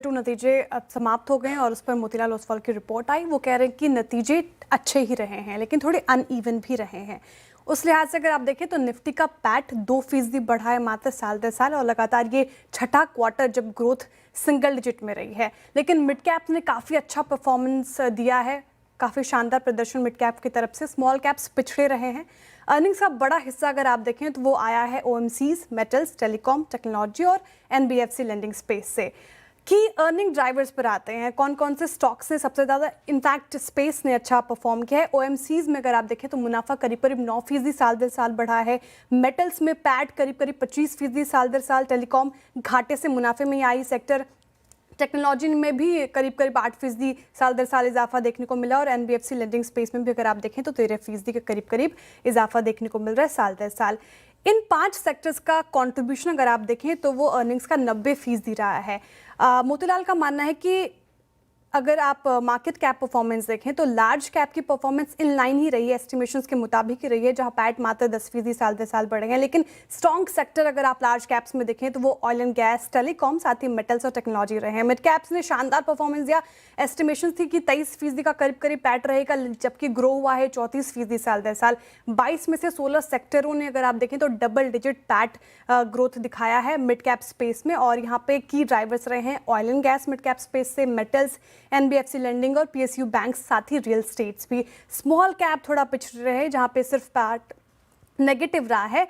नतीजे समाप्त हो गए हैं और उस पर मोतीलाल ओसवाल की रिपोर्ट आई। वो कह रहे हैं कि नतीजे अच्छे ही रहे हैं लेकिन थोड़े अनइवन भी रहे हैं। उस लिहाज से अगर आप देखें तो निफ्टी का पैट 2% बढ़ा है मात्र साल दर साल और लगातार ये छठा क्वार्टर जब ग्रोथ सिंगल डिजिट में रही है। लेकिन मिड कैप ने काफ़ी अच्छा परफॉर्मेंस दिया है, काफ़ी शानदार प्रदर्शन मिड कैप की तरफ से। स्मॉल कैप्स पिछड़े रहे हैं। अर्निंग्स का बड़ा हिस्सा अगर आप देखें तो वो आया है ओएमसीज, मेटल्स, टेलीकॉम, टेक्नोलॉजी और एनबीएफसी लेंडिंग स्पेस से। की अर्निंग ड्राइवर्स पर आते हैं, कौन कौन से स्टॉक्स ने सबसे ज़्यादा, इनफैक्ट स्पेस ने अच्छा परफॉर्म किया है। ओएमसीज में अगर आप देखें तो मुनाफा करीब करीब 9% साल दर साल बढ़ा है। मेटल्स में पैट करीब करीब 25% साल दर साल। टेलीकॉम घाटे से मुनाफे में ही आई सेक्टर। टेक्नोलॉजी में भी करीब करीब 8% साल दर साल इजाफा देखने को मिला और एनबीएफसी लेंडिंग स्पेस में भी अगर आप देखें तो 13% के करीब करीब इजाफा देखने को मिल रहा है साल दर साल। इन 5 सेक्टर्स का कंट्रीब्यूशन अगर आप देखें तो वो अर्निंग्स का 90% रहा है। मोतीलाल का मानना है कि अगर आप मार्केट कैप परफॉर्मेंस देखें तो लार्ज कैप की परफॉर्मेंस इन लाइन ही रही है, एस्टिमेशंस के मुताबिक ही रही है, जहां पैट मात्र 10% साल दर साल बढ़े हैं। लेकिन स्ट्रॉन्ग सेक्टर अगर आप लार्ज कैप्स में देखें तो वो ऑयल एंड गैस, टेलीकॉम, साथ ही मेटल्स और टेक्नोलॉजी रहे हैं। मिड कैप्स ने शानदार परफॉर्मेंस दिया। एस्टिमेशन थी कि 23% का करीब करीब पैट रहेगा, जबकि ग्रो हुआ है 34% साल दर साल। 22 में से 16 सेक्टरों ने अगर आप देखें तो डबल डिजिट पैट ग्रोथ दिखाया है मिड कैप स्पेस में। और यहाँ पे की ड्राइवर्स रहे हैं oil and gas mid cap space से, मेटल्स, एनबीएफसी लेंडिंग और पीएसयू बैंक, साथ ही रियल स्टेट्स भी। स्मॉल कैप थोड़ा पिछड़ रहे हैं, जहाँ पे सिर्फ पैट नेगेटिव रहा है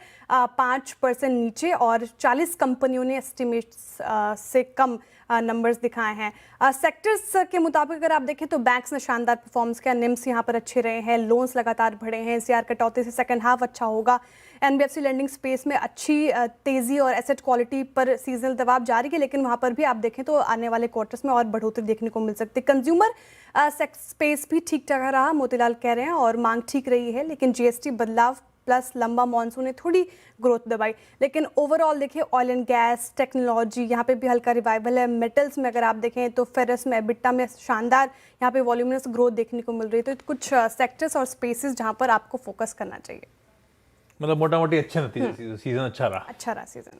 5% नीचे और 40 कंपनियों ने एस्टिमेट्स से कम नंबर्स दिखाए हैं। सेक्टर्स के मुताबिक अगर आप देखें तो बैंक्स ने शानदार परफॉर्मेंस किया, निम्स यहाँ पर अच्छे रहे हैं, लोन्स लगातार बढ़े हैं, एनसीआर कटौती से सेकंड हाफ अच्छा होगा। एनबीएफसी लेंडिंग स्पेस में अच्छी तेज़ी और एसेट क्वालिटी पर सीजनल दबाव जारी है, लेकिन वहाँ पर भी आप देखें तो आने वाले क्वार्टर्स में और बढ़ोतरी देखने को मिल सकती है। कंज्यूमर स्पेस भी ठीक ठाक रहा, मोतीलाल कह रहे हैं, और मांग ठीक रही है, लेकिन जीएसटी बदलाव प्लस लंबा मॉनसून ने थोड़ी ग्रोथ दबाई। लेकिन ओवरऑल देखिए ऑयल एंड गैस, टेक्नोलॉजी, यहाँ पे भी हल्का रिवाइवल है। मेटल्स में अगर आप देखें तो फेरस में, एबिटा में शानदार यहाँ पे वॉल्यूमिनस ग्रोथ देखने को मिल रही है। तो कुछ सेक्टर्स और स्पेसेस जहाँ पर आपको फोकस करना चाहिए। मतलब मोटा मोटी अच्छे नतीजे, सीजन अच्छा रहा सीजन।